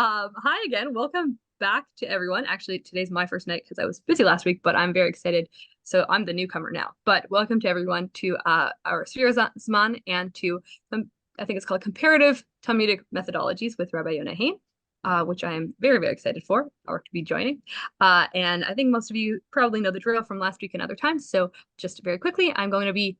Hi again. Welcome back to everyone. Actually, today's my first night because I was busy last week, but I'm very excited. So I'm the newcomer now. But welcome to everyone to our Sfira Zman and to I think it's called Comparative Talmudic Methodologies with Rabbi Yonah Hain, which I am very, very excited for or to be joining. And I think most of you probably know the drill from last week and other times. So just very quickly, I'm going to be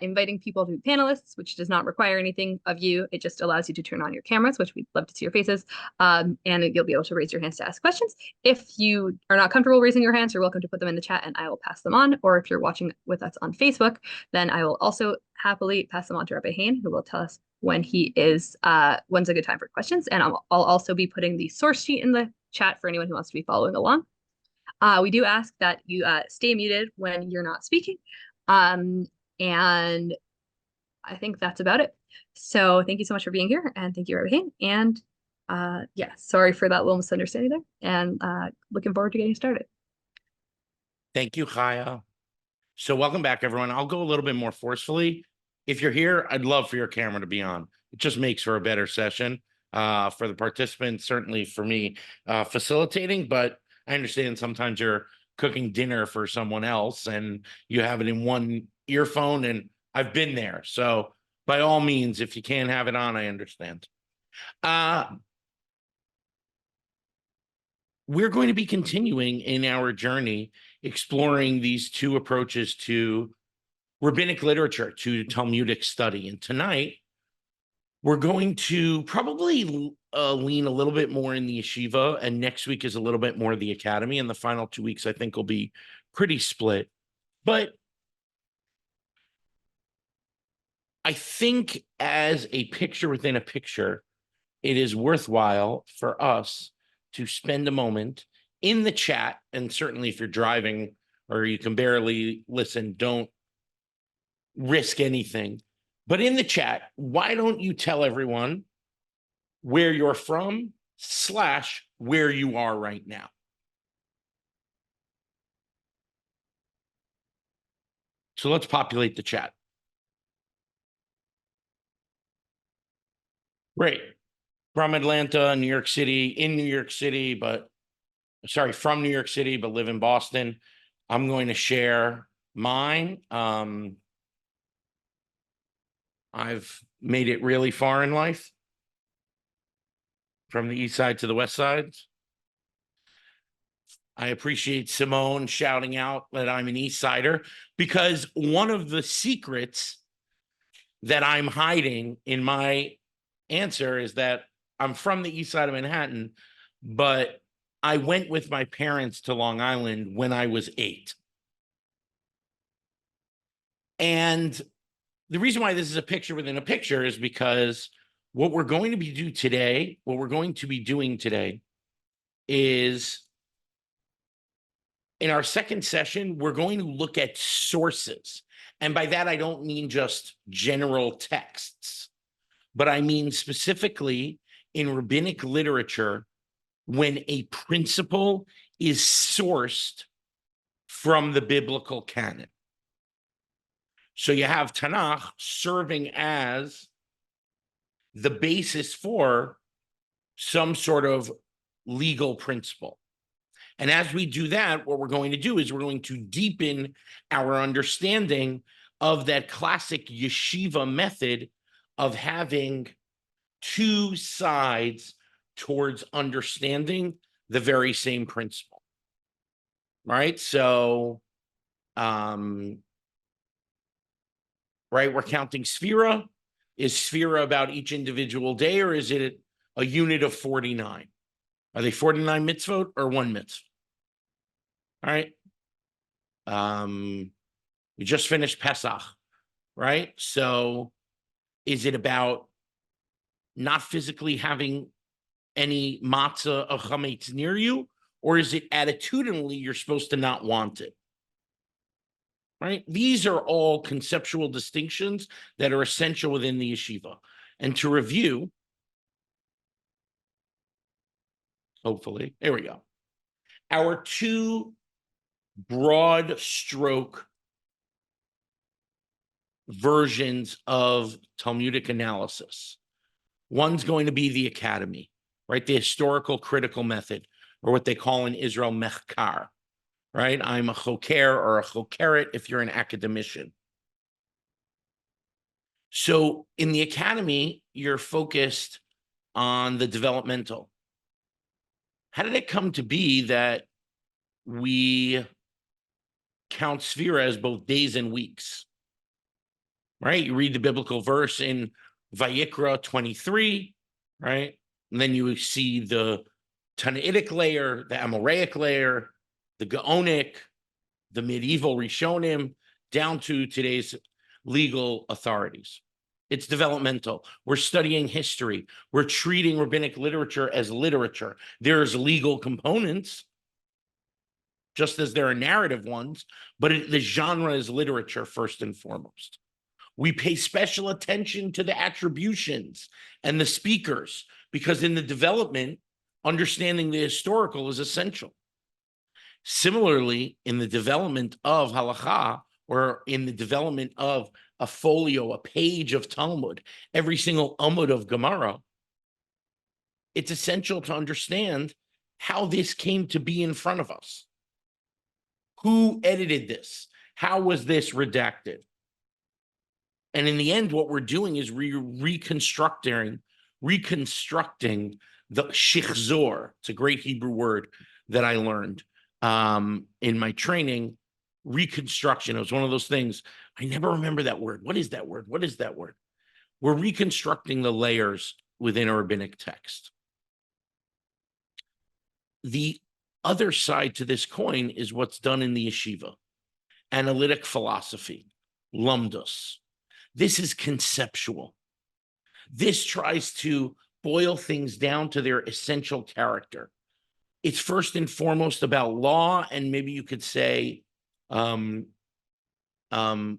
inviting people to be panelists, which does not require anything of you. It just allows you to turn on your cameras, which we'd love to see your faces, and you'll be able to raise your hands to ask questions. If you are not comfortable raising your hands, you're welcome to put them in the chat and I will pass them on. Or if you're watching with us on Facebook, then I will also happily pass them on to Rabbi Hain, who will tell us when when's a good time for questions. And I'll also be putting the source sheet in the chat for anyone who wants to be following along. We do ask that you stay muted when you're not speaking. And I think that's about it. So thank you so much for being here, and thank you, Rabbi Hain. And yeah, sorry for that little misunderstanding there, and looking forward to getting started. Thank you, Chaya. So welcome back, everyone. I'll go a little bit more forcefully. If you're here, I'd love for your camera to be on. It just makes for a better session for the participants, certainly for me facilitating, but I understand sometimes you're cooking dinner for someone else and you have it in one earphone, and I've been there. So by all means, if you can't have it on, I understand. We're going to be continuing in our journey exploring these two approaches to rabbinic literature, to Talmudic study. And tonight, we're going to probably lean a little bit more in the yeshiva, and next week is a little bit more the academy, and the final 2 weeks, I think, will be pretty split. But I think as a picture within a picture, it is worthwhile for us to spend a moment in the chat, and certainly if you're driving or you can barely listen, don't risk anything. But in the chat, why don't you tell everyone where you're from / where you are right now? So let's populate the chat. Great. From Atlanta, New York City, in New York City, but sorry, from New York City, but live in Boston. I'm going to share mine. I've made it really far in life, from the east side to the west side. I appreciate Simone shouting out that I'm an East Sider, because one of the secrets that I'm hiding in my answer is that I'm from the east side of Manhattan, but I went with my parents to Long Island when I was 8. And the reason why this is a picture within a picture is because what we're going to be doing today is, in our second session, we're going to look at sources. And by that, I don't mean just general texts, but I mean specifically in rabbinic literature, when a principle is sourced from the biblical canon. So you have Tanakh serving as the basis for some sort of legal principle. And as we do that, what we're going to do is we're going to deepen our understanding of that classic yeshiva method of having two sides towards understanding the very same principle. Right? So, right, we're counting Sfira. Is Sfira about each individual day, or is it a unit of 49? Are they 49 mitzvot or one mitzvah? All right. We just finished Pesach, right? So is it about not physically having any matzah or chametz near you, or is it attitudinally you're supposed to not want it? Right? These are all conceptual distinctions that are essential within the yeshiva. And to review, hopefully, there we go. Our two broad stroke versions of Talmudic analysis. One's going to be the academy. right? The historical critical method, or what they call in Israel mechkar, right? I'm a choker or a chokeret if you're an academician. So in the academy, you're focused on the developmental. How did it come to be that we count Sphira as both days and weeks? Right? You read the biblical verse in Vayikra 23, right? And then you see the Tanaitic layer, the Amoraic layer, the Gaonic, the medieval Rishonim, down to today's legal authorities. It's developmental. We're studying history. We're treating rabbinic literature as literature. There's legal components, just as there are narrative ones, but the genre is literature first and foremost. We pay special attention to the attributions and the speakers, because in the development, understanding the historical is essential. Similarly, in the development of halakha, or in the development of a folio, a page of Talmud, every single amud of Gemara, it's essential to understand how this came to be in front of us. Who edited this? How was this redacted? And in the end, what we're doing is reconstructing the shichzor. It's a great Hebrew word that I learned in my training. Reconstruction. It was one of those things. I never remember that word. What is that word? What is that word? We're reconstructing the layers within a rabbinic text. The other side to this coin is what's done in the yeshiva. Analytic philosophy, lomdus. This is conceptual. This tries to boil things down to their essential character. It's first and foremost about law, and maybe you could say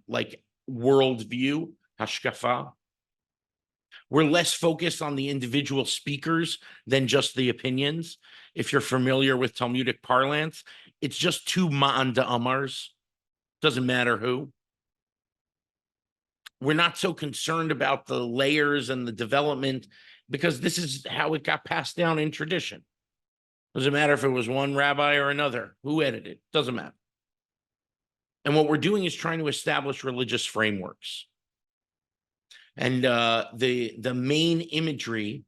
like worldview, hashkafa. We're less focused on the individual speakers than just the opinions. If you're familiar with Talmudic parlance, it's just two ma'an da'amars. Doesn't matter who. We're not so concerned about the layers and the development, because this is how it got passed down in tradition. Doesn't matter if it was one rabbi or another. Who edited it? Doesn't matter. And what we're doing is trying to establish religious frameworks. And the main imagery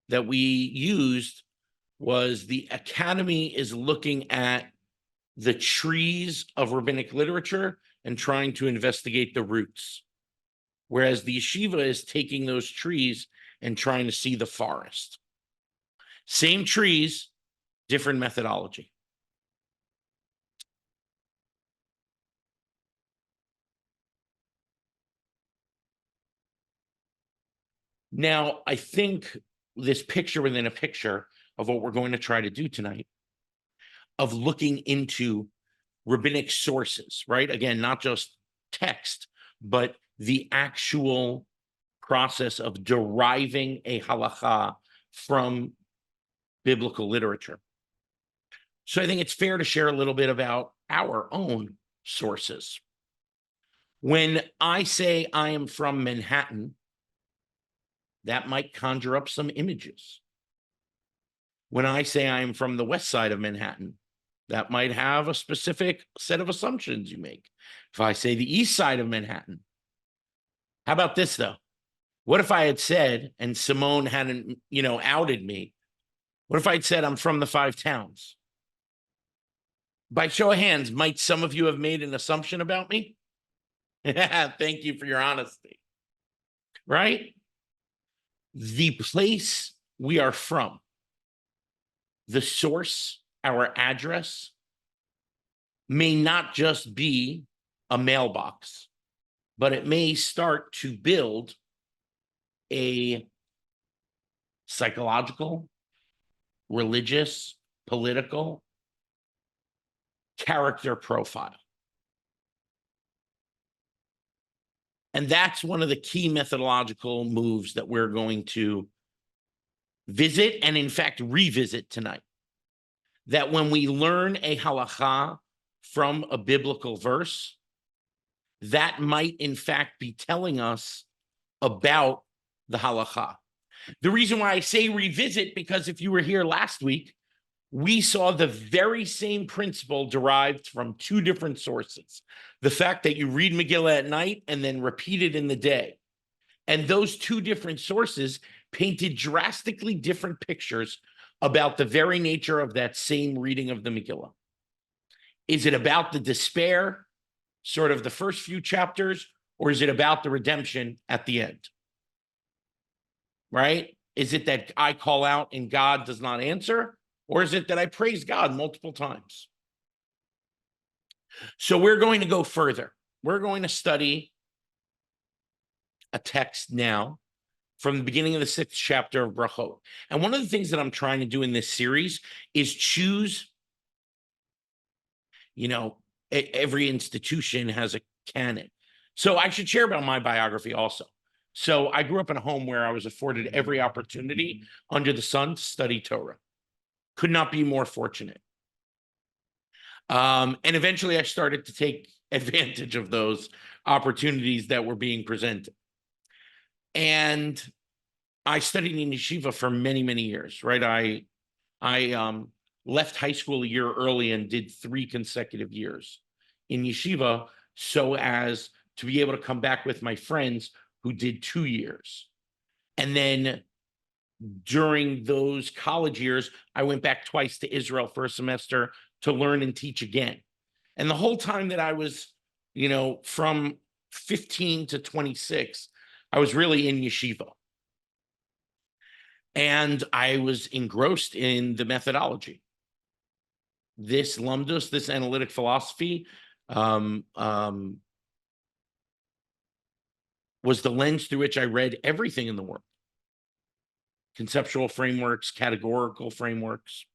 that we used was the academy is looking at the trees of rabbinic literature and trying to investigate the roots, whereas the yeshiva is taking those trees and trying to see the forest. Same trees, different methodology. Now, I think this picture within a picture of what we're going to try to do tonight, of looking into rabbinic sources, right? Again, not just text, but the actual process of deriving a halakha from biblical literature. So I think it's fair to share a little bit about our own sources. When I say I am from Manhattan, that might conjure up some images. When I say I am from the west side of Manhattan, that might have a specific set of assumptions you make. If I say the east side of Manhattan, how about this though? What if I had said, and Simone hadn't, outed me? What if I'd said I'm from the 5 towns? By show of hands, might some of you have made an assumption about me? Thank you for your honesty. Right? The place we are from, the source, our address, may not just be a mailbox, but it may start to build a psychological, religious, political character profile. And that's one of the key methodological moves that we're going to visit and, in fact, revisit tonight. That when we learn a halakha from a biblical verse, that might, in fact, be telling us about the halakha. The reason why I say revisit, because if you were here last week, we saw the very same principle derived from two different sources. The fact that you read Megillah at night and then repeat it in the day. And those two different sources painted drastically different pictures about the very nature of that same reading of the Megillah. Is it about the despair, sort of the first few chapters, or is it about the redemption at the end? Right? Is it that I call out and God does not answer? Or is it that I praise God multiple times? So we're going to go further. We're going to study a text now from the beginning of the 6th chapter of Brachot. And one of the things that I'm trying to do in this series is choose, every institution has a canon. So I should share about my biography also. So I grew up in a home where I was afforded every opportunity under the sun to study Torah. Could not be more fortunate. And eventually I started to take advantage of those opportunities that were being presented. And I studied in yeshiva for many, many years, right? I left high school a year early and did 3 consecutive years in yeshiva so as to be able to come back with my friends who did 2 years. And then during those college years, I went back twice to Israel for a semester to learn and teach again. And the whole time that I was, from 15 to 26, I was really in yeshiva. And I was engrossed in the methodology. This lomdus, this analytic philosophy, was the lens through which I read everything in the world. Conceptual frameworks, categorical frameworks.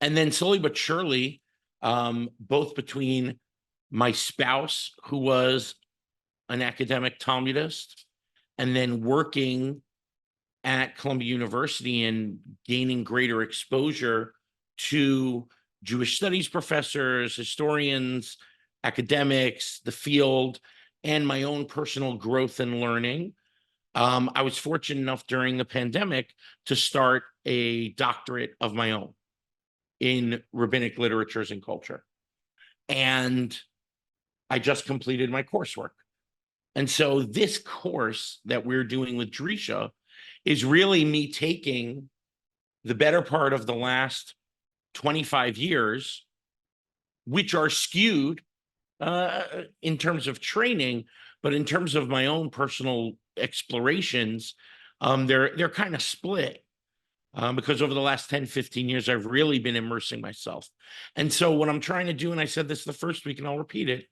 And then slowly but surely, both between my spouse, who was an academic Talmudist, and then working at Columbia University and gaining greater exposure to Jewish studies professors, historians, academics, the field, and my own personal growth and learning. I was fortunate enough during the pandemic to start a doctorate of my own in rabbinic literatures and culture. And I just completed my coursework. And so this course that we're doing with Drisha is really me taking the better part of the last 25 years, which are skewed in terms of training, but in terms of my own personal explorations, they're kind of split because over the last 10, 15 years, I've really been immersing myself. And so what I'm trying to do, and I said this the first week and I'll repeat it,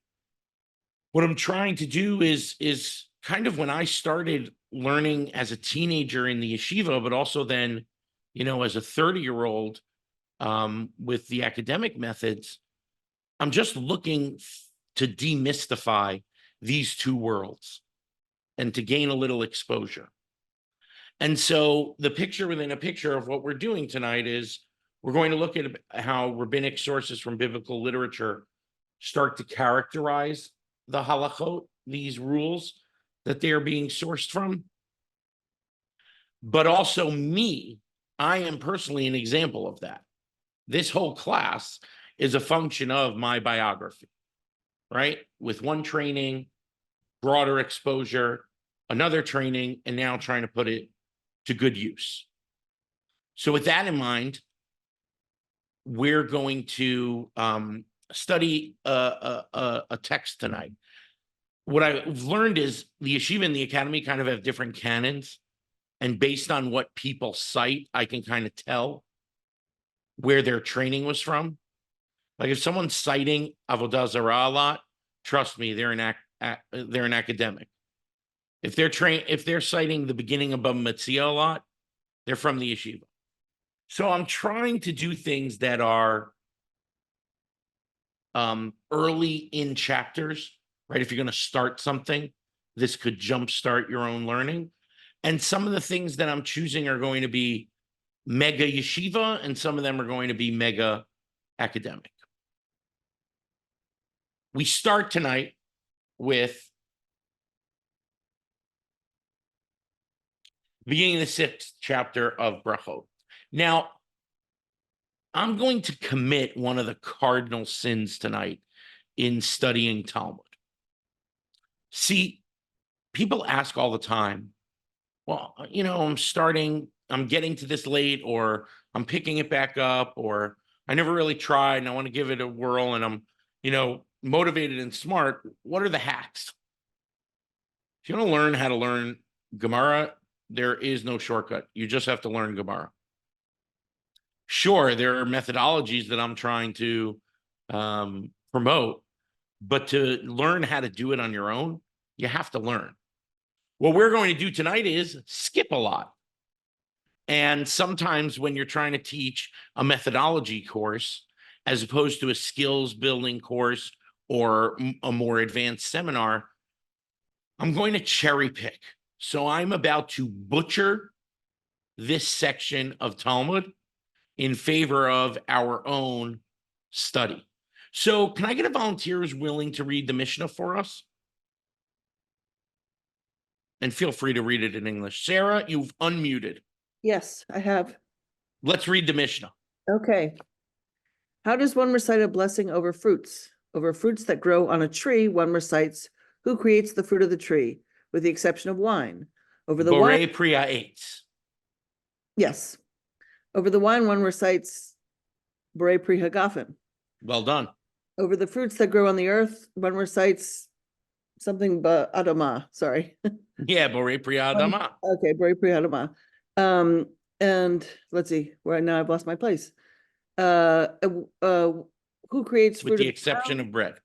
what I'm trying to do is kind of when I started learning as a teenager in the yeshiva, but also then, as a 30-year-old with the academic methods, I'm just looking to demystify these two worlds and to gain a little exposure. And so the picture within a picture of what we're doing tonight is we're going to look at how rabbinic sources from biblical literature start to characterize the halachot, these rules that they are being sourced from. But also I am personally an example of that. This whole class is a function of my biography, right? With one training, broader exposure, another training, and now trying to put it to good use. So with that in mind, we're going to study a text tonight. What I've learned is the yeshiva and the academy kind of have different canons. And based on what people cite, I can kind of tell where their training was from. Like if someone's citing Avodah Zarah a lot, trust me, they're an academic. If they're citing the beginning of Bava Metzia a lot, they're from the yeshiva. So I'm trying to do things that are early in chapters, right? If you're going to start something, this could jumpstart your own learning. And some of the things that I'm choosing are going to be mega yeshiva, and some of them are going to be mega academic. We start tonight with beginning of the 6th chapter of Brachot. Now, I'm going to commit one of the cardinal sins tonight in studying Talmud. See, people ask all the time, well, I'm getting to this late, or I'm picking it back up, or I never really tried and I want to give it a whirl, and I'm, motivated and smart. What are the hacks? If you want to learn how to learn Gemara, there is no shortcut. You just have to learn Gemara. Sure, there are methodologies that I'm trying to promote, but to learn how to do it on your own, you have to learn. What we're going to do tonight is skip a lot. And sometimes when you're trying to teach a methodology course, as opposed to a skills building course or a more advanced seminar, I'm going to cherry pick. So I'm about to butcher this section of Talmud in favor of our own study. So can I get a volunteer who's willing to read the Mishnah for us? And feel free to read it in English. Sarah, you've unmuted. Yes, I have. Let's read the Mishnah. Okay. How does one recite a blessing over fruits? Over fruits that grow on a tree, one recites, who creates the fruit of the tree, with the exception of wine. Over the wine, Borei Priya Eitz. yes. Over the wine, one recites, Borei Pri Hagafen. Well done. Over the fruits that grow on the earth, one recites something but Adama, sorry. Yeah, Borei Priya Adama. Okay, Borei Pri Adama. And let's see, where now I've lost my place. Who creates fruit With the exception of bread.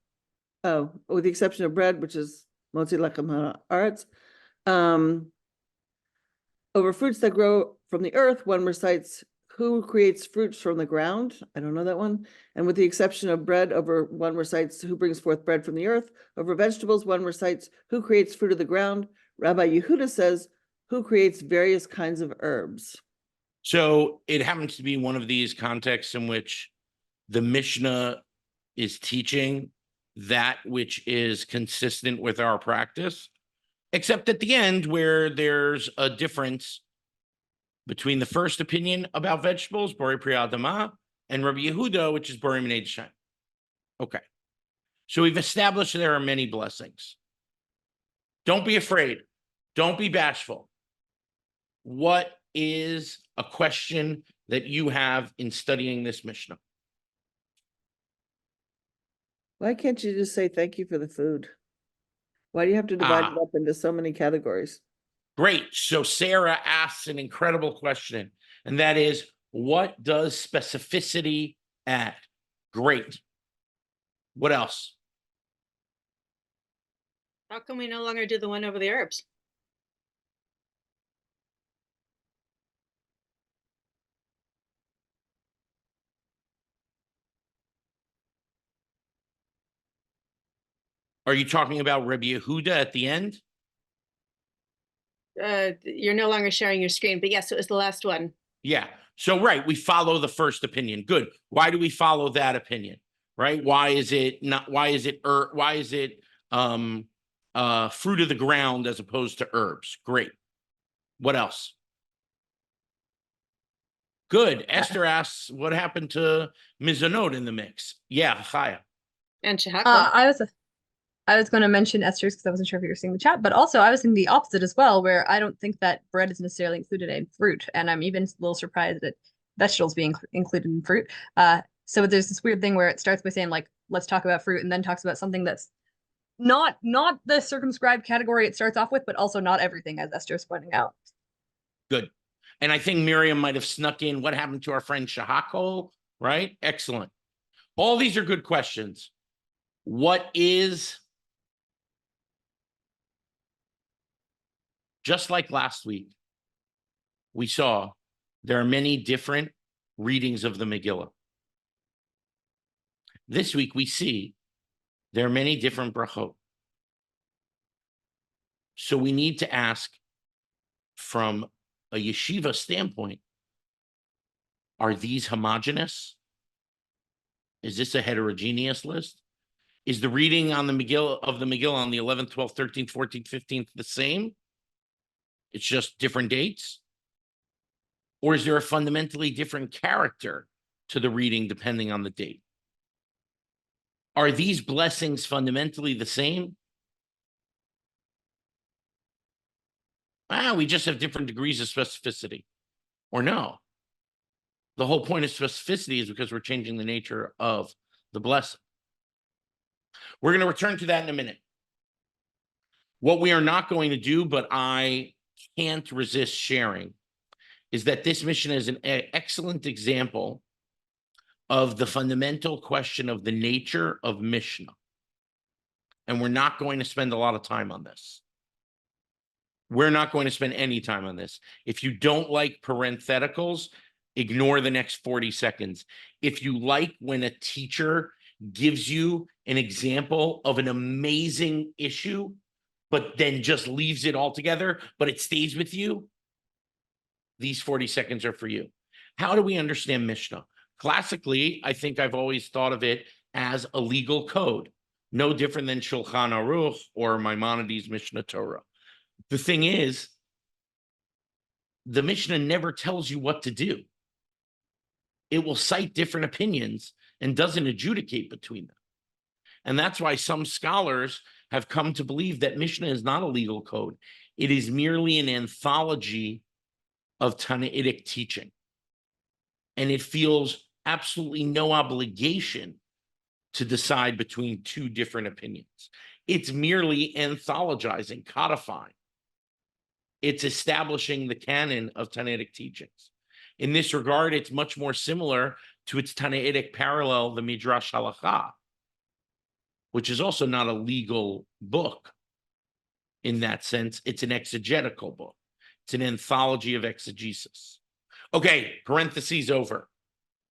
Oh, with the exception of bread, which is Motzi Lechem Haaretz. Over fruits that grow from the earth, one recites, who creates fruits from the ground? I don't know that one. And with the exception of bread, over one recites, who brings forth bread from the earth. Over vegetables, one recites, who creates fruit of the ground? Rabbi Yehuda says, who creates various kinds of herbs? So it happens to be one of these contexts in which the Mishnah is teaching that which is consistent with our practice, except at the end where there's a difference between the first opinion about vegetables, Borei Priya Adama, and Rabbi Yehuda, which is Borei Minei D'Shem. Okay. So we've established there are many blessings. Don't be afraid. Don't be bashful. What is a question that you have in studying this Mishnah? Why can't you just say thank you for the food? Why do you have to divide it up into so many categories? Great. So Sarah asks an incredible question, and that is, what does specificity add? Great. What else? How come we no longer do the one over the herbs? Are you talking about Rabbi Yehuda at the end? You're no longer sharing your screen, but yes, it was the last one. Yeah. So, right, we follow the first opinion. Good. Why do we follow that opinion? Right? Why is it fruit of the ground as opposed to herbs? Great. What else? Good. Esther asks, what happened to mizanot in the mix? Yeah, Chaya. And Shahako. I was going to mention Esther's because I wasn't sure if you were seeing the chat, but also I was in the opposite as well, where I don't think that bread is necessarily included in fruit, and I'm even a little surprised that vegetables being included in fruit. So there's this weird thing where it starts by saying like, let's talk about fruit, and then talks about something that's not the circumscribed category it starts off with, but also not everything, as Esther's pointing out. Good. And I think Miriam might have snuck in what happened to our friend Shahako, right? Excellent. All these are good questions. What is, just like last week, we saw there are many different readings of the Megillah. This week we see there are many different brachot. So we need to ask from a yeshiva standpoint, are these homogeneous? Is this a heterogeneous list? Is the reading on the Megillah on the 11th, 12th, 13th, 14th, 15th the same? It's just different dates? Or is there a fundamentally different character to the reading depending on the date? Are these blessings fundamentally the same? We just have different degrees of specificity. Or no? The whole point of specificity is because we're changing the nature of the blessing. We're going to return to that in a minute. What we are not going to do, but I can't resist sharing, is that this mission is an excellent example of the fundamental question of the nature of Mishnah. And we're not going to spend a lot of time on this. We're not going to spend any time on this. If you don't like parentheticals, ignore the next 40 seconds. If you like when a teacher gives you an example of an amazing issue, but then just leaves it all together, but it stays with you, these 40 seconds are for you. How do we understand Mishnah? Classically, I think I've always thought of it as a legal code, no different than Shulchan Aruch or Maimonides' Mishnah Torah. The thing is, the Mishnah never tells you what to do. It will cite different opinions and doesn't adjudicate between them. And that's why some scholars have come to believe that Mishnah is not a legal code. It is merely an anthology of Tannaitic teaching. And it feels absolutely no obligation to decide between two different opinions. It's merely anthologizing, codifying. It's establishing the canon of Tannaitic teachings. In this regard, it's much more similar to its Tannaitic parallel, the Midrash Halacha, which is also not a legal book in that sense. It's an exegetical book. It's an anthology of exegesis. Okay, parentheses over.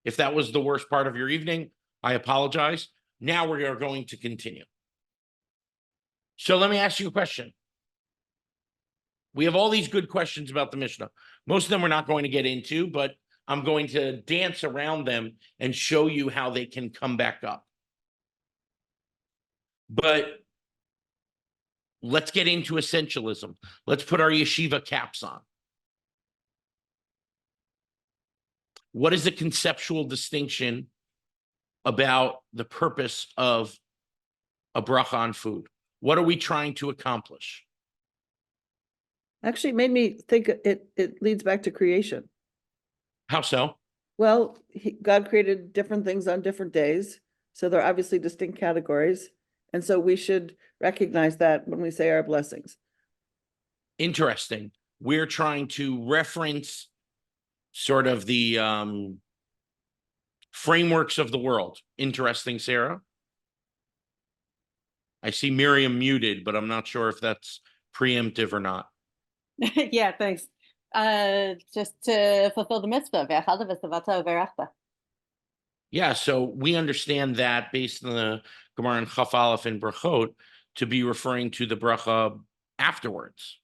If that was the worst part of your evening, I apologize. Now we are going to continue. So let me ask you a question. We have all these good questions about the Mishnah. Most of them we're not going to get into, but I'm going to dance around them and show you how they can come back up. But let's get into essentialism. Let's put our yeshiva caps on. What is the conceptual distinction about the purpose of a bracha on food? What are we trying to accomplish? Actually, it made me think it leads back to creation. How so? Well, God created different things on different days. So they're obviously distinct categories. And so we should recognize that when we say our blessings. Interesting. We're trying to reference sort of the frameworks of the world. Interesting, Sarah. I see Miriam muted, but I'm not sure if that's preemptive or not. Yeah, thanks. Just to fulfill the mitzvah. Yeah, so we understand that based on the Gemara and Chaf Aleph and Brachot to be referring to the bracha afterwards.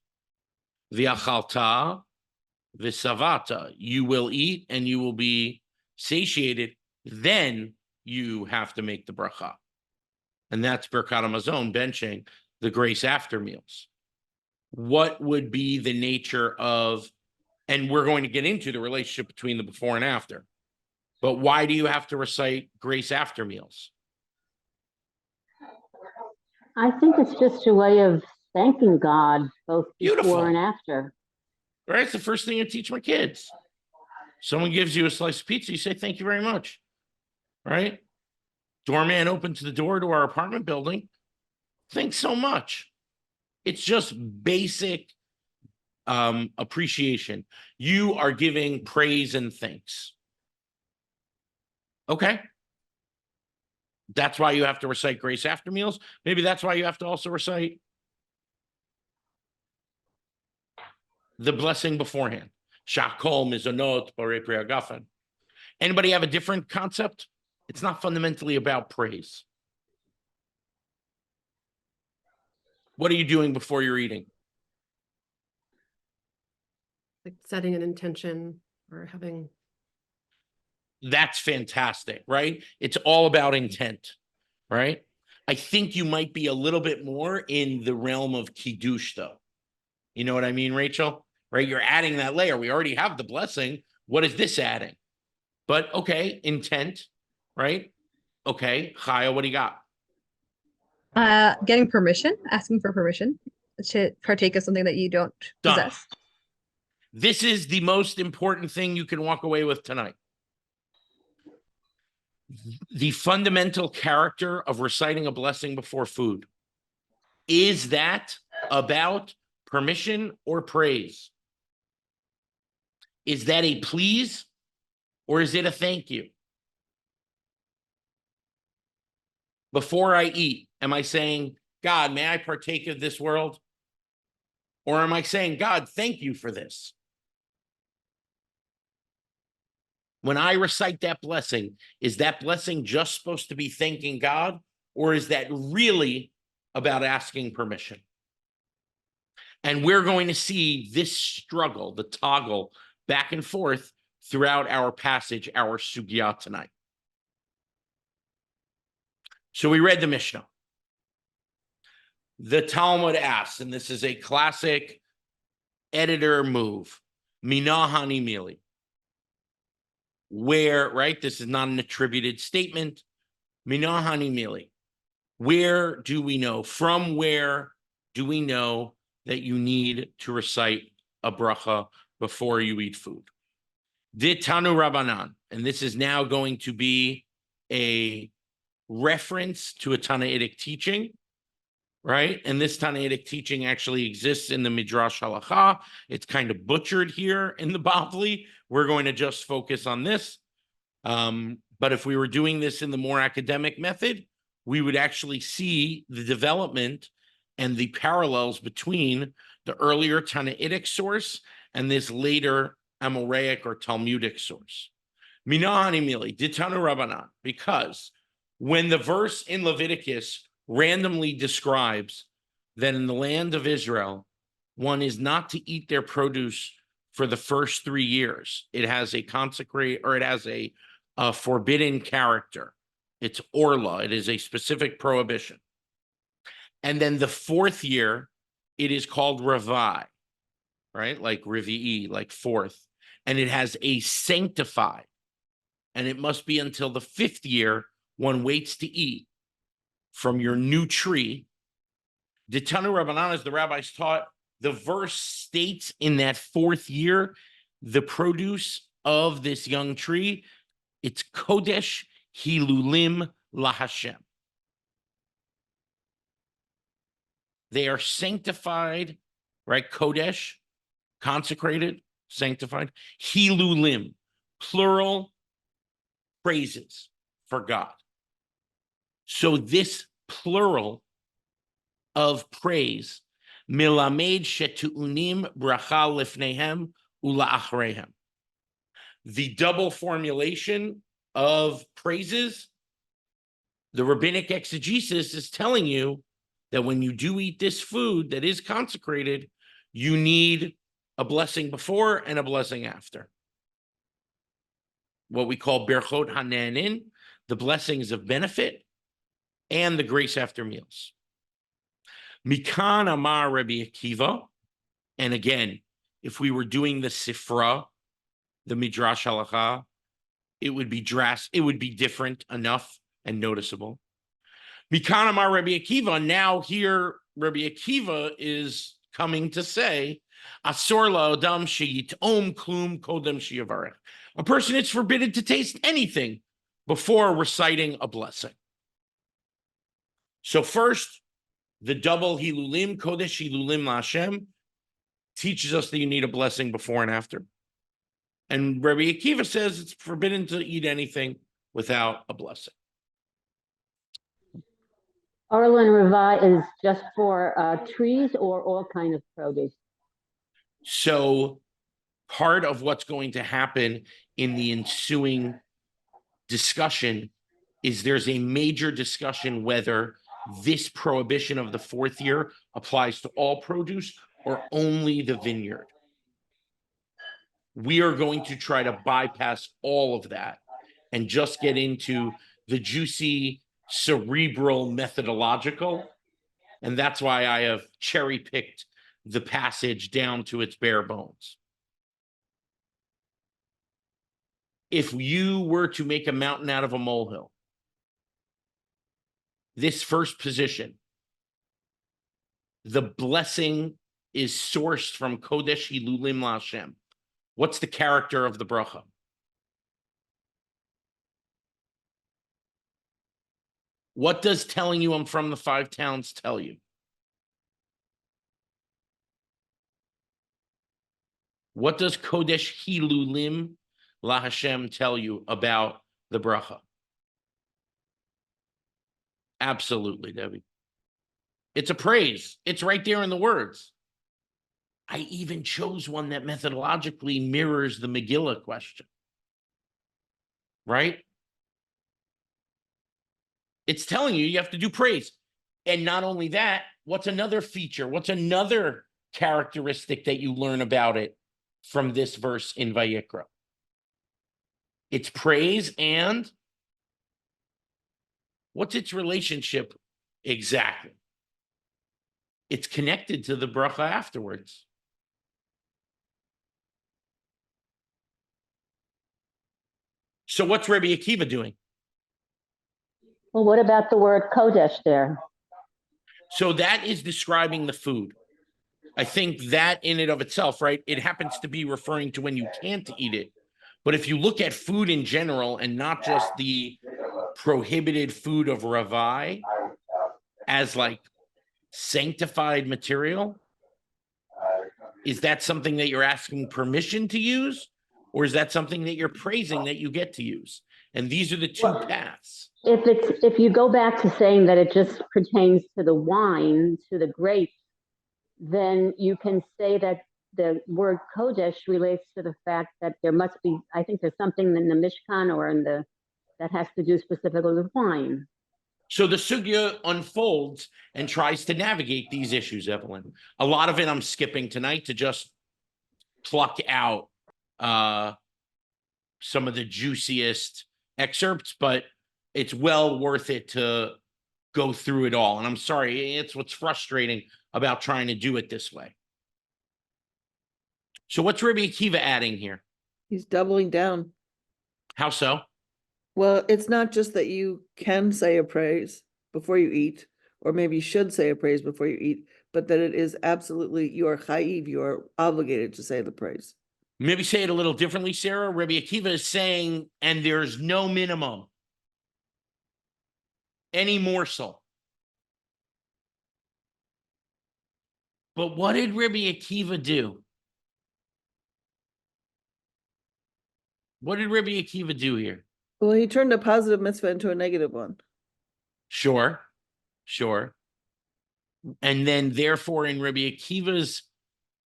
V'achalta v'savata. You will eat and you will be satiated. Then you have to make the bracha. And that's Birkat HaMazon, benching the grace after meals. What would be the nature of, and we're going to get into the relationship between the before and after, but why do you have to recite grace after meals? I think it's just a way of thanking God both before and after. Right? It's the first thing I teach my kids. Someone gives you a slice of pizza, you say, thank you very much. Right? Doorman opens the door to our apartment building. Thanks so much. It's just basic appreciation. You are giving praise and thanks. Okay. That's why you have to recite grace after meals. Maybe that's why you have to also recite the blessing beforehand. Shakol mizonot borei pri hagafen. Anybody have a different concept? It's not fundamentally about praise. What are you doing before you're eating? Like setting an intention or having. That's fantastic, right? It's all about intent, right? I think you might be a little bit more in the realm of Kiddush, though. You know what I mean, Rachel? Right? You're adding that layer. We already have the blessing. What is this adding? But okay, intent, right? Okay, Chaya, what do you got? Getting permission, asking for permission to partake of something that you don't Done. possess. This is the most important thing you can walk away with tonight. The fundamental character of reciting a blessing before food. Is that about permission or praise? Is that a please or is it a thank you? Before I eat, am I saying, God, may I partake of this world? Or am I saying, God, thank you for this? When I recite that blessing, is that blessing just supposed to be thanking God? Or is that really about asking permission? And we're going to see this struggle, the toggle back and forth throughout our passage, our sugya tonight. So we read the Mishnah. The Talmud asks, and this is a classic editor move, Mina Hani Mili. Where, right? This is not an attributed statement. Mina Hani Mili. Where do we know? From where do we know that you need to recite a bracha before you eat food? Ditanu Rabbanan, and this is now going to be a reference to a Tanaitic teaching, right? And this Tanaitic teaching actually exists in the Midrash Halacha. It's kind of butchered here in the Bavli. We're going to just focus on this. But if we were doing this in the more academic method, we would actually see the development and the parallels between the earlier Tanaitic source and this later Amoraic or Talmudic source. Minahani Mili, Ditanu Rabbanan, because when the verse in Leviticus randomly describes that in the land of Israel, one is not to eat their produce for the first 3 years. It has a consecrate, or it has a forbidden character. It's orla. It is a specific prohibition. And then the 4th year, it is called Rabbi, right? Like Rivi'i, like 4th. And it has a sanctified. And it must be until the 5th year one waits to eat from your new tree. Ditanu Rabbanan, as the rabbis taught, the verse states in that 4th year, the produce of this young tree, it's Kodesh Hilulim LaHashem. They are sanctified, right? Kodesh, consecrated, sanctified. Hilulim, plural praises for God. So this plural of praise, milamed shetu'unim bracha lifnehem ula'achrehem. The double formulation of praises, the rabbinic exegesis is telling you that when you do eat this food that is consecrated, you need a blessing before and a blessing after. What we call berchot hanenin, the blessings of benefit, and the grace after meals. Mikan Amar Rabbi Akiva, and again, if we were doing the Sifra, the Midrash Halacha, it would be different enough and noticeable. Mikan Amar Rabbi Akiva, now here Rabbi Akiva is coming to say, Asor la'odam sheyitom klum kodem sheyavarech. A person is forbidden to taste anything before reciting a blessing. So first, the double Hilulim, Kodesh Hilulim LaHashem, teaches us that you need a blessing before and after. And Rabbi Akiva says it's forbidden to eat anything without a blessing. Orla and Rabbi is just for trees or all kind of produce? So part of what's going to happen in the ensuing discussion is there's a major discussion whether this prohibition of the 4th year applies to all produce or only the vineyard. We are going to try to bypass all of that and just get into the juicy, cerebral, methodological. And that's why I have cherry-picked the passage down to its bare bones. If you were to make a mountain out of a molehill, this first position, the blessing is sourced from Kodesh Hilulim LaHashem. What's the character of the bracha? What does telling you I'm from the 5 towns tell you? What does Kodesh Hilulim LaHashem tell you about the bracha? Absolutely, Debbie. It's a praise. It's right there in the words. I even chose one that methodologically mirrors the Megillah question. Right? It's telling you have to do praise. And not only that, what's another feature? What's another characteristic that you learn about it from this verse in Vayikra? It's praise, and what's its relationship exactly? It's connected to the bracha afterwards. So what's Rabbi Akiva doing? Well, what about the word Kodesh there? So that is describing the food. I think that in and of itself, right? It happens to be referring to when you can't eat it. But if you look at food in general and not just the prohibited food of Rabbi as like sanctified material, is that something that you're asking permission to use? Or is that something that you're praising that you get to use? And these are the two paths. If you go back to saying that it just pertains to the wine, to the grapes, then you can say that the word Kodesh relates to the fact that there must be, I think there's something in the Mishkan or in the, that has to do specifically with wine. So the sugya unfolds and tries to navigate these issues, Evelyn. A lot of it I'm skipping tonight to just pluck out some of the juiciest excerpts, but it's well worth it to go through it all. And I'm sorry, it's what's frustrating about trying to do it this way. So what's Rabbi Akiva adding here? He's doubling down. How so? Well, it's not just that you can say a praise before you eat, or maybe you should say a praise before you eat, but that it is absolutely, you are chayiv, you are obligated to say the praise. Maybe say it a little differently, Sarah. Rabbi Akiva is saying, and there's no minimum, any morsel. But what did Rabbi Akiva do? What did Rabbi Akiva do here? Well, he turned a positive mitzvah into a negative one. Sure. And then therefore in Rabbi Akiva's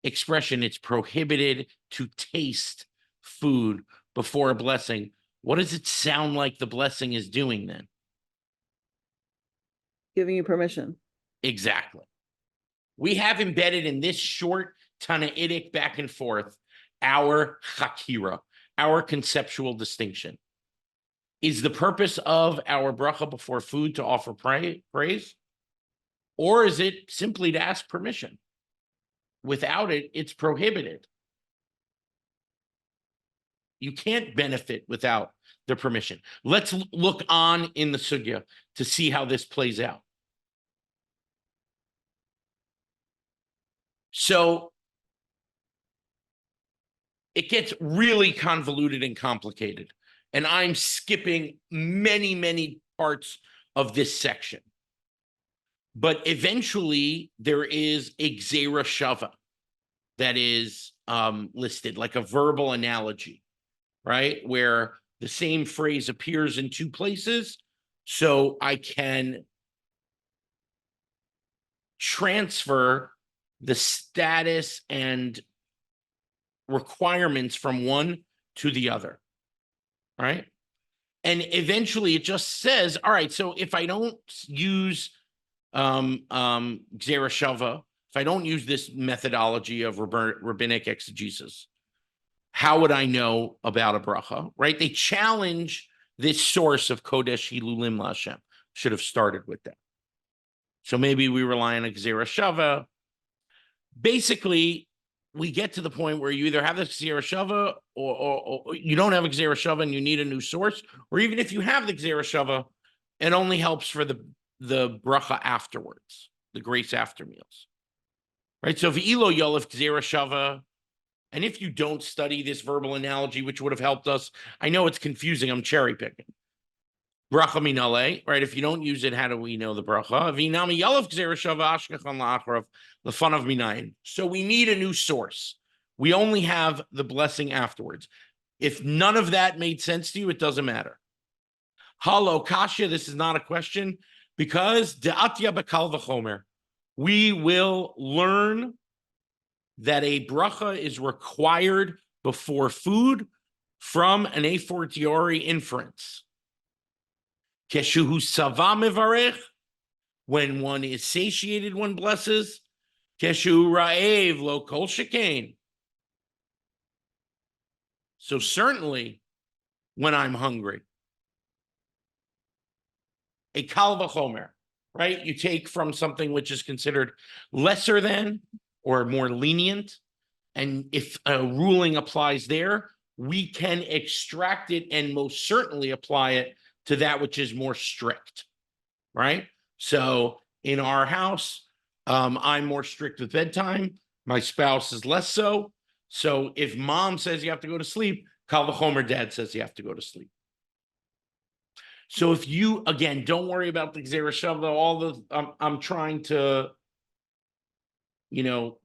expression, it's prohibited to taste food before a blessing. What does it sound like the blessing is doing then? Giving you permission. Exactly. We have embedded in this short Tanaitic back and forth our chakira, our conceptual distinction. Is the purpose of our bracha before food to offer praise? Or is it simply to ask permission? Without it, it's prohibited. You can't benefit without the permission. Let's look on in the sugya to see how this plays out. So it gets really convoluted and complicated. And I'm skipping many, many parts of this section. But eventually, there is a gzera shava that is listed, like a verbal analogy, right? Where the same phrase appears in two places. So I can transfer the status and requirements from one to the other. Right? And eventually it just says, all right, so if I don't use gzera shava, if I don't use this methodology of rabbinic exegesis, how would I know about a bracha, right? They challenge this source of Kodesh Hilulim LaHashem. Should have started with that. So maybe we rely on a gzera shava. basically, we get to the point where you either have the Gzera Shava or you don't have a Gzera Shava and you need a new source, or even if you have the Gzera Shava, it only helps for the bracha afterwards, the grace after meals. Right? So if Elo Yolef Gzera Shava, and if you don't study this verbal analogy, which would have helped us, I know it's confusing, I'm cherry picking. Bracha minale, right? If you don't use it, how do we know the bracha? V'inami Yolef Gzera Shava ashkachan la'acharav l'fanav minayin. So we need a new source. We only have the blessing afterwards. If none of that made sense to you, it doesn't matter. Halo kasha, this is not a question, because de'atya bekal v'chomer. We will learn that a bracha is required before food from an a fortiori inference. Keshuhu sava mevarech, when one is satiated, one blesses. Keshuhu ra'ev lo kol shekain. So certainly, when I'm hungry, a kal v'chomer, right? You take from something which is considered lesser than or more lenient, and if a ruling applies there, we can extract it and most certainly apply it to that which is more strict, right? So in our house, I'm more strict with bedtime. My spouse is less so. So if mom says you have to go to sleep, kal v'chomer dad says you have to go to sleep. So if you, again, don't worry about the Gzera Shava, all the, I'm trying to, you know,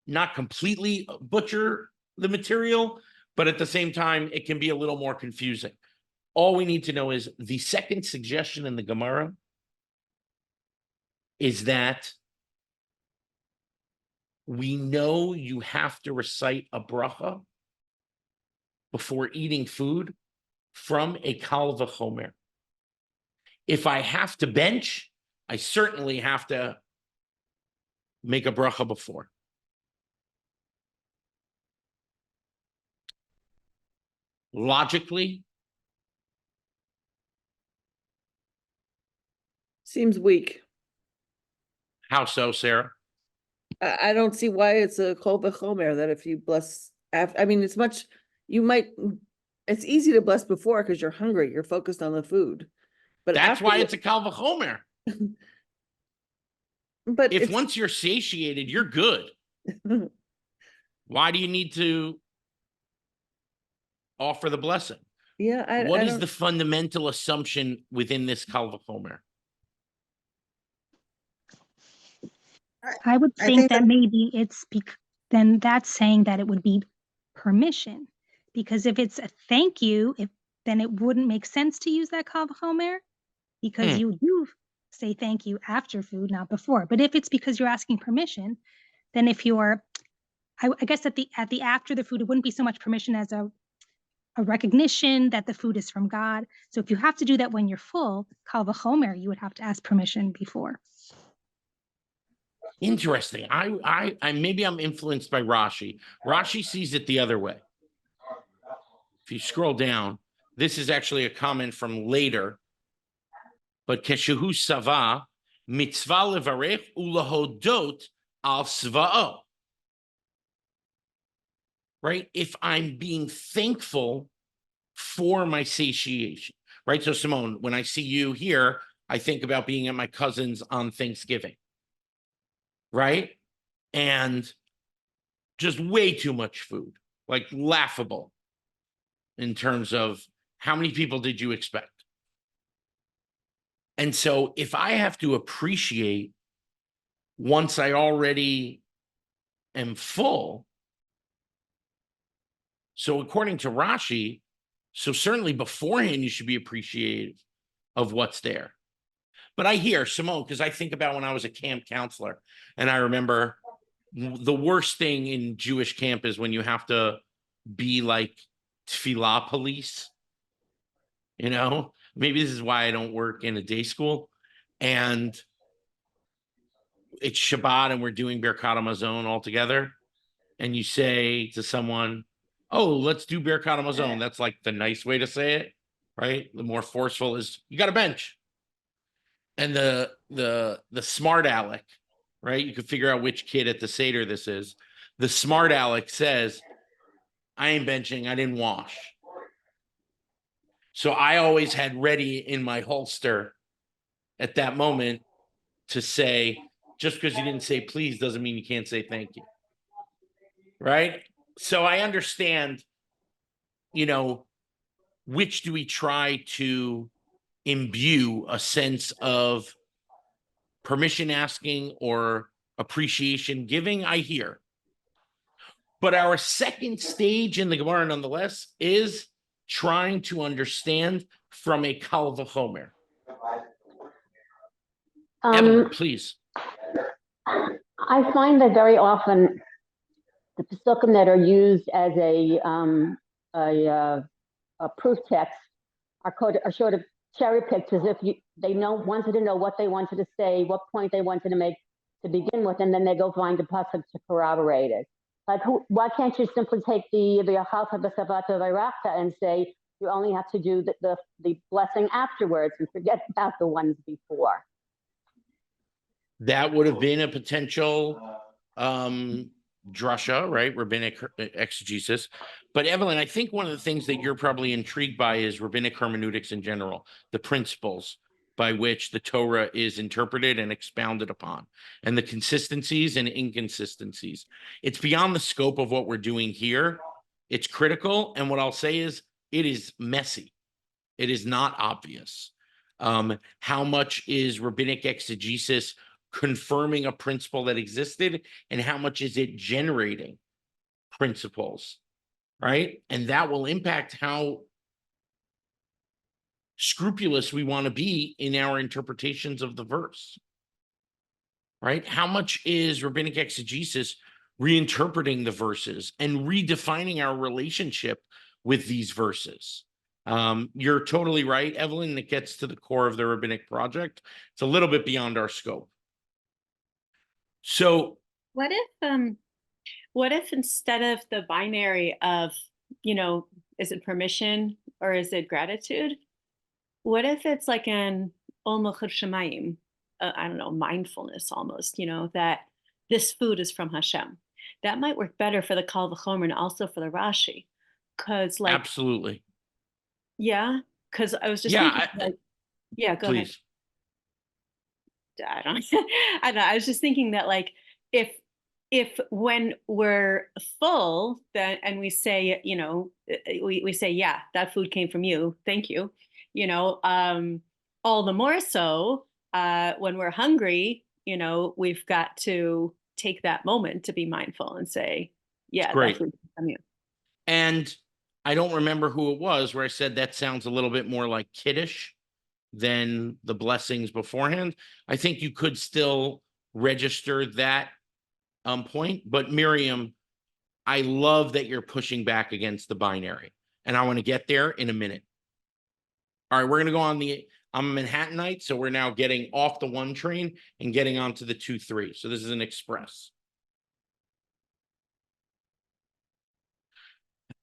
not completely butcher the material, but at the same time, it can be a little more confusing. All we need to know is the second suggestion in the Gemara is that we know you have to recite a bracha before eating food from a kal v'chomer. If I have to bench, I certainly have to make a bracha before. Logically, Seems weak. how so, Sarah? I don't see why it's a kol v'chomer that if you bless after, I mean, it's much, it's easy to bless before because you're hungry, you're focused on the food. But that's why it's a kal v'chomer. But if once you're satiated, you're good. Why do you need to offer the blessing? Yeah, what is the fundamental assumption within this kal v'chomer? I would think that maybe it's then that's saying that it would be permission, because if it's a thank you, then it wouldn't make sense to use that kal v'chomer, because you do say thank you after food, not before. But if it's because you're asking permission, then if you're, I guess at the after the food, it wouldn't be so much permission as a recognition that the food is from God. So if you have to do that when you're full, kal v'chomer, you would have to ask permission before. Interesting. I maybe I'm influenced by Rashi. Rashi sees it the other way. If you scroll down, this is actually a comment from later. But keshehu sava mitzvah levarech ulahodot al sva'o. Right? If I'm being thankful for my satiation, right? So Simone, when I see you here, I think about being at my cousin's on Thanksgiving. Right? And just way too much food, like laughable in terms of how many people did you expect? And so if I have to appreciate once I already am full, so according to Rashi, so certainly beforehand, you should be appreciative of what's there. But I hear, Simone, because I think about when I was a camp counselor, and I remember the worst thing in Jewish camp is when you have to be like tefillah police. You know, maybe this is why I don't work in a day school. And it's Shabbat and we're doing Birkat Hamazon all together. And you say to someone, oh, let's do Birkat Hamazon. That's like the nice way to say it, right? The more forceful is, you got a bench. And the smart aleck right? You could figure out which kid at the Seder this is. The smart aleck says, I ain't benching, I didn't wash. So I always had ready in my holster at that moment to say, just because you didn't say please doesn't mean you can't say thank you. Right? So I understand, which do we try to imbue a sense of permission asking or appreciation giving? I hear. But our second stage in the Gemara, nonetheless, is trying to understand from a Kal V'chomer. Evelyn, please. I find that very often the pesukim that are used as a proof text are sort of cherry picked, as if they wanted to know what they wanted to say, what point they wanted to make to begin with, and then they go find the pasuk to corroborate it. Like, why can't you simply take the V'achalta b'savata v'irachta and say you only have to do the blessing afterwards and forget about the ones before? That would have been a potential drasha, right? Rabbinic exegesis. But Evelyn, I think one of the things that you're probably intrigued by is rabbinic hermeneutics in general, the principles by which the Torah is interpreted and expounded upon, and the consistencies and inconsistencies. It's beyond the scope of what we're doing here. It's critical. And what I'll say is it is messy. It is not obvious. How much is rabbinic exegesis confirming a principle that existed, and how much is it generating principles, right? And that will impact how scrupulous we want to be in our interpretations of the verse, right? How much is rabbinic exegesis reinterpreting the verses and redefining our relationship with these verses? You're totally right, Evelyn. It gets to the core of the rabbinic project. It's a little bit beyond our scope. So what if instead of the binary of, is it permission or is it gratitude? What if it's like an olmachur shemayim, I don't know, mindfulness almost, that this food is from Hashem? That might work better for the Kal V'chomer and also for the Rashi. Because absolutely. Yeah, because I was just thinking, go ahead. I don't know. I was just thinking that if when we're full and we say, we say, yeah, that food came from you, thank you, all the more so when we're hungry, we've got to take that moment to be mindful and say, yeah, that food came from you. And I don't remember who it was where I said that sounds a little bit more like Kiddush than the blessings beforehand. I think you could still register that point. But Miriam, I love that you're pushing back against the binary. And I want to get there in a minute. All right, we're going to go on I'm a Manhattanite, so we're now getting off the 1 train and getting onto the 2-3. So this is an express.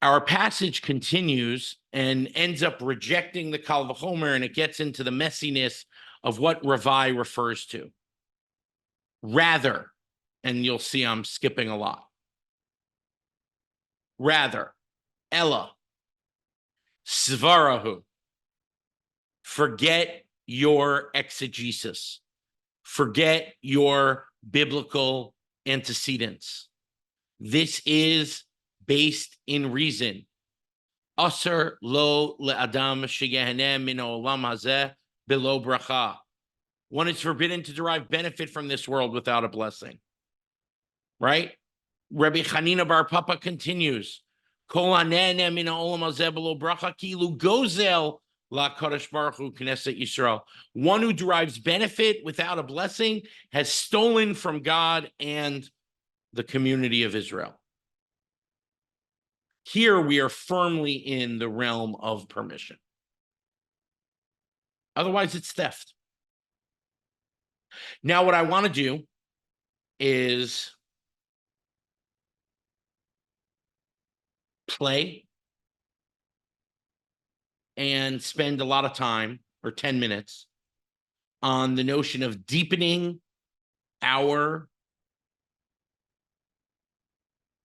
Our passage continues and ends up rejecting the Kal V'chomer, and it gets into the messiness of what Rabbi refers to. Rather, and you'll see I'm skipping a lot. Rather, Ella, Svarahu, forget your exegesis. Forget your biblical antecedents. This is based in reason. Asar lo le'adam sheyeheneh min ha'olam hazeh below bracha. One is forbidden to derive benefit from this world without a blessing. Right? Rabbi Chanina bar Papa continues. Kol haneneh min ha'olam hazeh below bracha kilu gozel la'kadosh baruch hu knesset Yisrael. One who derives benefit without a blessing has stolen from God and the community of Israel. Here we are firmly in the realm of permission. Otherwise, it's theft. Now, what I want to do is play and spend a lot of time, or 10 minutes, on the notion of deepening our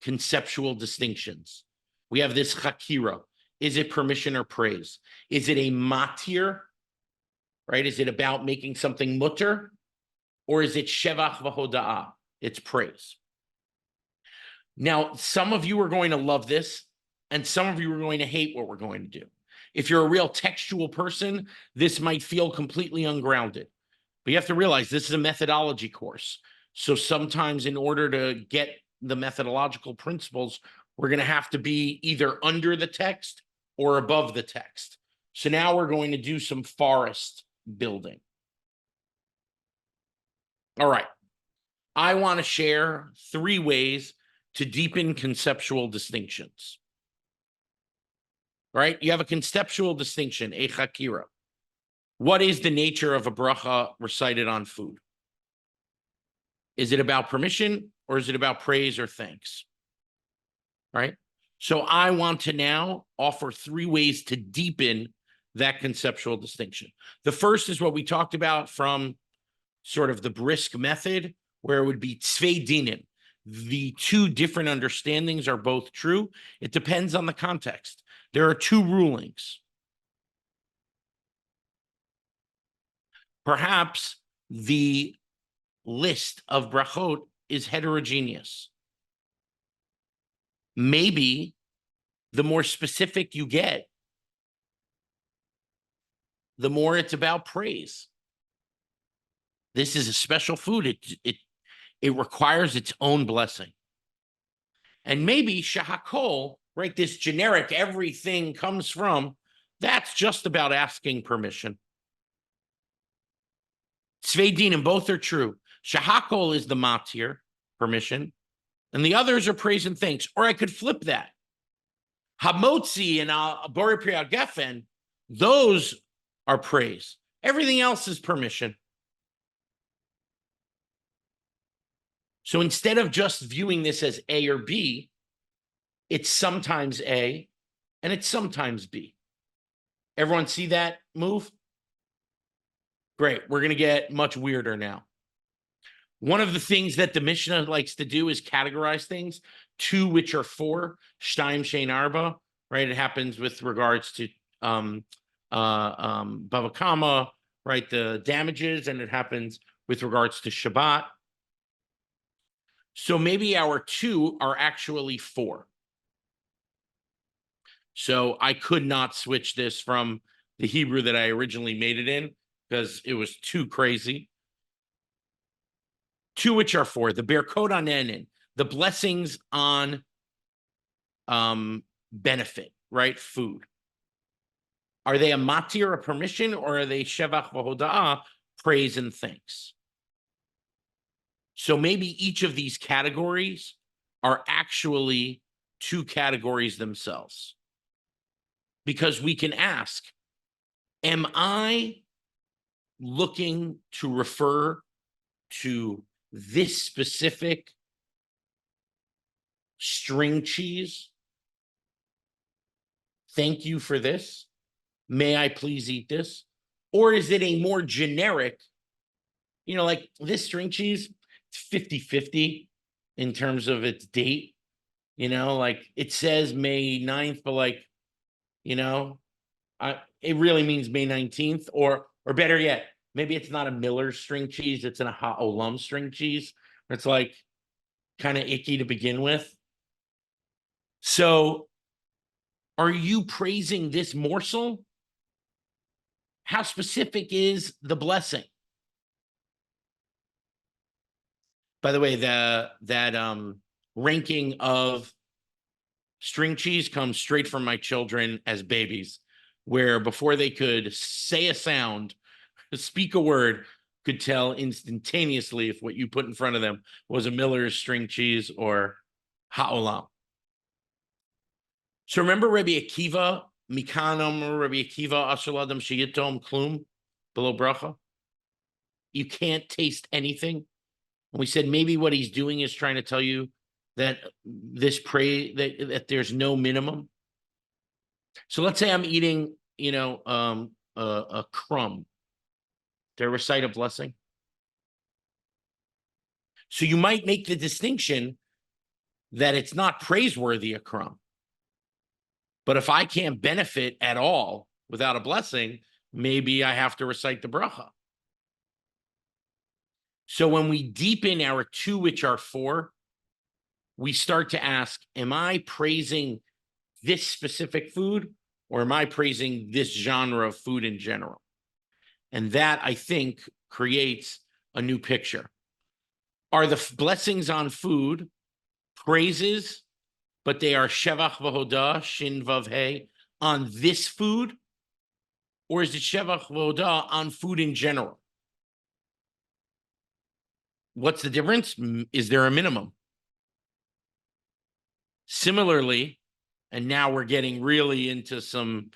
conceptual distinctions. We have this chakira. Is it permission or praise? Is it a matir, right? Is it about making something mutter? Or is it shevach v'hoda'ah? It's praise. Now, some of you are going to love this, and some of you are going to hate what we're going to do. If you're a real textual person, this might feel completely ungrounded. But you have to realize this is a methodology course. So sometimes in order to get the methodological principles, we're going to have to be either under the text or above the text. So now we're going to do some forest building. All right. I want to share 3 ways to deepen conceptual distinctions. Right? You have a conceptual distinction, a chakira. What is the nature of a bracha recited on food? Is it about permission or is it about praise or thanks? Right? So I want to now offer 3 ways to deepen that conceptual distinction. The first is what we talked about from sort of the brisk method, where it would be tzvei dinim. The 2 different understandings are both true. It depends on the context. There are 2 rulings. Perhaps the list of brachot is heterogeneous. Maybe the more specific you get, the more it's about praise. This is a special food. It requires its own blessing. And maybe shahakol, right, this generic everything comes from, that's just about asking permission. Tzvei dinim, both are true. Shahakol is the matir, permission, and the others are praise and thanks. Or I could flip that. Hamotzi and Bori Pri Gefen, those are praise. Everything else is permission. So instead of just viewing this as A or B, it's sometimes A and it's sometimes B. Everyone see that move? Great. We're going to get much weirder now. One of the things that the Mishnah likes to do is categorize things, 2 which are 4, shtaim shein arba, right? It happens with regards to bava kama, right? The damages, and it happens with regards to Shabbat. So maybe our 2 are actually 4. So I could not switch this from the Hebrew that I originally made it in because it was too crazy. 2 which are 4, the berkot anenin, the blessings on benefit, right? Food. Are they a matir, a permission, or are they shevach v'hoda'ah, praise and thanks? So maybe each of these categories are actually 2 categories themselves. Because we can ask, am I looking to refer to this specific string cheese? Thank you for this. May I please eat this? Or is it a more generic, like this string cheese, it's 50-50 in terms of its date, like it says May 9th, but it really means May 19th, or better yet, maybe it's not a Miller string cheese, it's a ha'olam string cheese. It's like kind of icky to begin with. So are you praising this morsel? How specific is the blessing? By the way, that ranking of string cheese comes straight from my children as babies, where before they could say a sound, speak a word, could tell instantaneously if what you put in front of them was a Miller's string cheese or ha'olam. So remember Rabbi Akiva, Mikanam, Rabbi Akiva, Asher Adam Sheyitom Klum, below bracha? You can't taste anything. And we said maybe what he's doing is trying to tell you that that there's no minimum. So let's say I'm eating, a crumb. Do I recite a blessing? So you might make the distinction that it's not praiseworthy a crumb. But if I can't benefit at all without a blessing, maybe I have to recite the bracha. So when we deepen our two, which are four, we start to ask, am I praising this specific food, or am I praising this genre of food in general? And that, I think, creates a new picture. Are the blessings on food praises, but they are shevach v'hoda, shin vav hey, on this food? Or is it shevach v'hoda on food in general? What's the difference? Is there a minimum? Similarly, and now we're getting really into some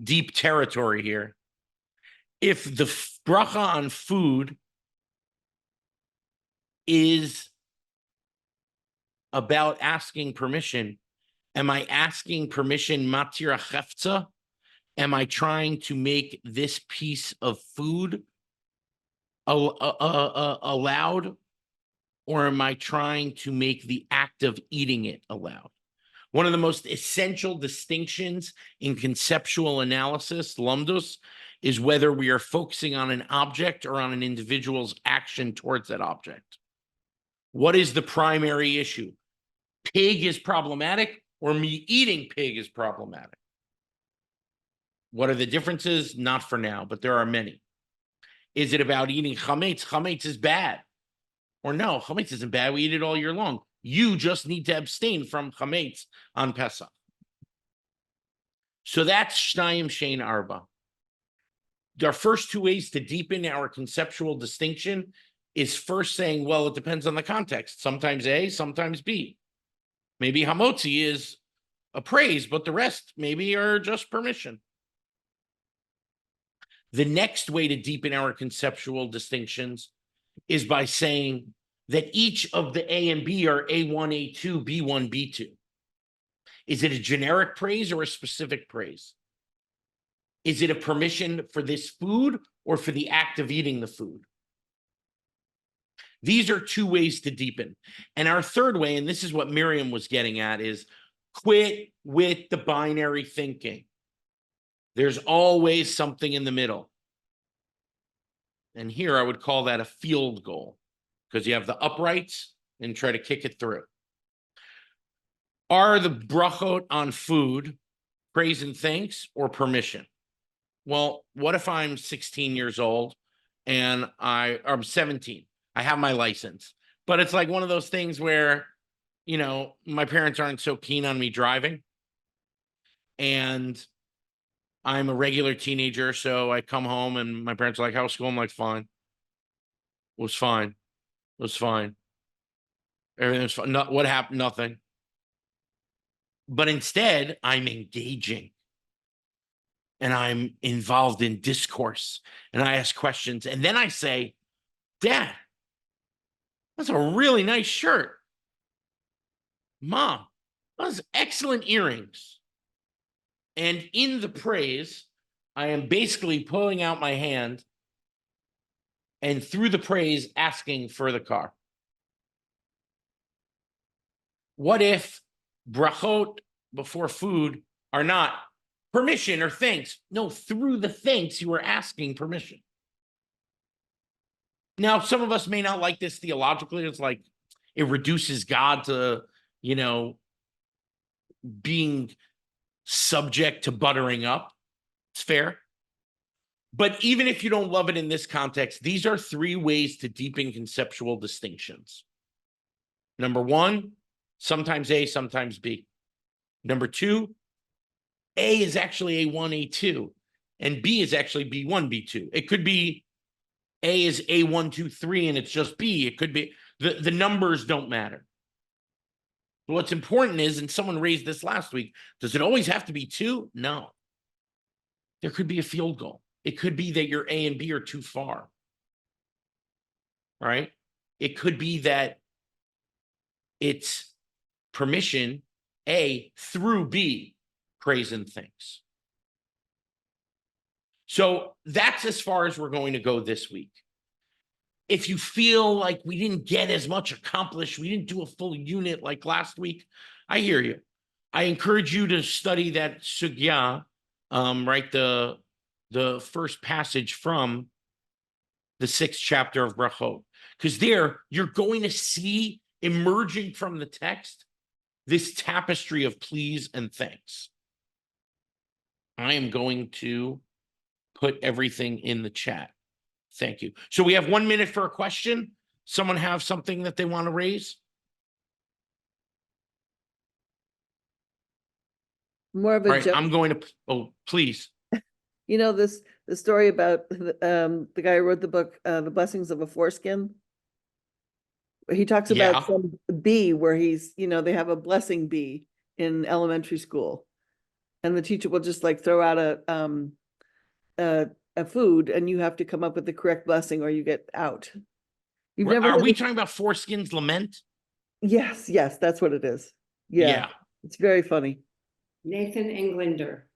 deep territory here. If the bracha on food is about asking permission, am I asking permission matira chefza? Am I trying to make this piece of food allowed? Or am I trying to make the act of eating it allowed? One of the most essential distinctions in conceptual analysis, lomdus, is whether we are focusing on an object or on an individual's action towards that object. What is the primary issue? Pig is problematic, or me eating pig is problematic? What are the differences? Not for now, but there are many. Is it about eating chametz? Chametz is bad. Or no, chametz isn't bad. We eat it all year long. You just need to abstain from chametz on Pesach. So that's shnayim shein arba. Our first two ways to deepen our conceptual distinction is first saying, well, it depends on the context. Sometimes A, sometimes B. Maybe hamotzi is a praise, but the rest maybe are just permission. The next way to deepen our conceptual distinctions is by saying that each of the A and B are A1, A2, B1, B2. Is it a generic praise or a specific praise? Is it a permission for this food or for the act of eating the food? These are two ways to deepen. And our third way, and this is what Miriam was getting at, is quit with the binary thinking. There's always something in the middle. And here I would call that a field goal, because you have the uprights and try to kick it through. Are the brachot on food praise and thanks or permission? Well, what if I'm 16 years old and I'm 17? I have my license, but it's like one of those things where, you know, my parents aren't so keen on me driving, and I'm a regular teenager. So I come home and my parents are like, how's school? I'm like, fine. It was fine. It was fine. Everything was fine. No, what happened? Nothing. But instead, I'm engaging and I'm involved in discourse and I ask questions. And then I say, Dad, that's a really nice shirt. Mom, those excellent earrings. And in the praise, I am basically pulling out my hand and through the praise asking for the car. What if brachot before food are not permission or thanks? No, through the thanks, you are asking permission. Now, some of us may not like this theologically. It's like it reduces God to, you know, being subject to buttering up. It's fair. But even if you don't love it in this context, these are three ways to deepen conceptual distinctions. Number one, sometimes A, sometimes B. Number two, A is actually A1, A2, and B is actually B1, B2. It could be A is A1, 2, 3, and it's just B. It could be, the numbers don't matter. What's important is, and someone raised this last week, does it always have to be 2? No. There could be a field goal. It could be that your A and B are too far, right? It could be that it's permission A through B, praise and thanks. So that's as far as we're going to go this week. if you feel like we didn't get as much accomplished, we didn't do a full unit like last week, I hear you. I encourage you to study that sugya, right? The first passage from the 6th chapter of Brachot, because there you're going to see emerging from the text this tapestry of please and thanks. I am going to put everything in the chat. Thank you. So we have 1 minute for a question. Someone have something that they want to raise? More of All a right, joke. I'm going to, oh, please. You know, the story about the guy who wrote the book, The Blessings of a Foreskin. He talks about Yeah. some bee where he's, they have a blessing bee in elementary school. And the teacher will just like throw out a food and you have to come up with the correct blessing or you get out. You've never Are heard we of- talking about Foreskin's Lament? Yes, that's what it is. Yeah. It's very funny. Nathan Englander.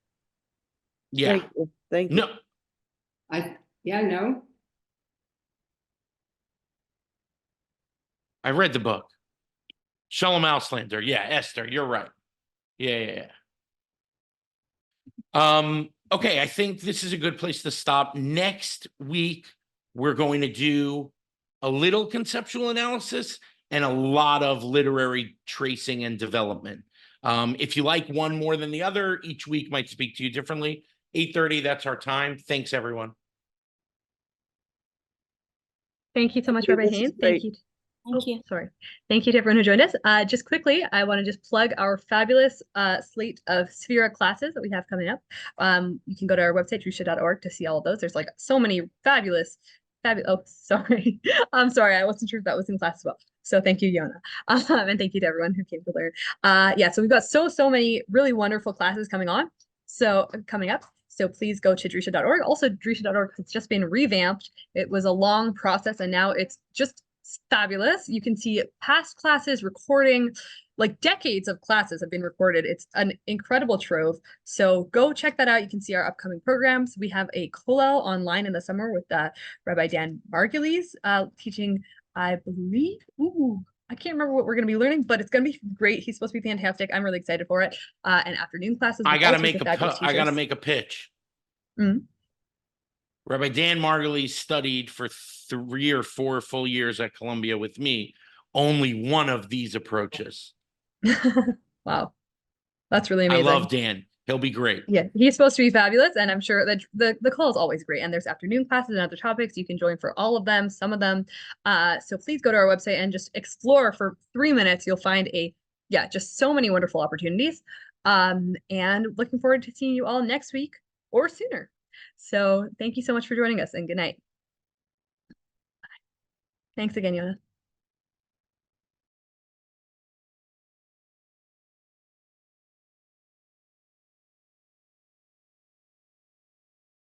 Yeah. Thank you. No. No. I read the book. Shalom Auslander. Yeah, Esther, you're right. Yeah. Okay, I think this is a good place to stop. Next week, we're going to do a little conceptual analysis and a lot of literary tracing and development. If you like one more than the other, each week might speak to you differently. 8:30, that's our time. Thanks, everyone. Thank you so much, you. Rabbi This is Hain. great. Thank you. Thank you. Sorry. Thank you to everyone who joined us. Just quickly, I want to just plug our fabulous slate of Sphera classes that we have coming up. You can go to our website, drusha.org, to see all of those. There's like so many fabulous. Oh, sorry. I'm sorry. I wasn't sure if that was in class as well. So thank you, Yonah. And thank you to everyone who came to learn. Yeah, so we've got so many really wonderful classes coming up. So please go to drusha.org. Also, drusha.org has just been revamped. It was a long process and now it's just fabulous. You can see past classes, recording, like decades of classes have been recorded. It's an incredible trove. So go check that out. You can see our upcoming programs. We have a kollel online in the summer with Rabbi Dan Margulies teaching, I believe, I can't remember what we're going to be learning, but it's going to be great. He's supposed to be fantastic. I'm really excited for it. And afternoon classes. I got to make a pitch. Mm-hmm. Rabbi Dan Margulies studied for 3 or 4 full years at Columbia with me. Only one of these approaches. Wow. That's really amazing. I love Dan. He'll be great. Yeah, he's supposed to be fabulous, and I'm sure that the call is always great. And there's afternoon classes and other topics. You can join for all of them, some of them. So please go to our website and just explore for 3 minutes. You'll find just so many wonderful opportunities. And looking forward to seeing you all next week or sooner. So thank you so much for joining us, and good night. Thanks again, Yonah.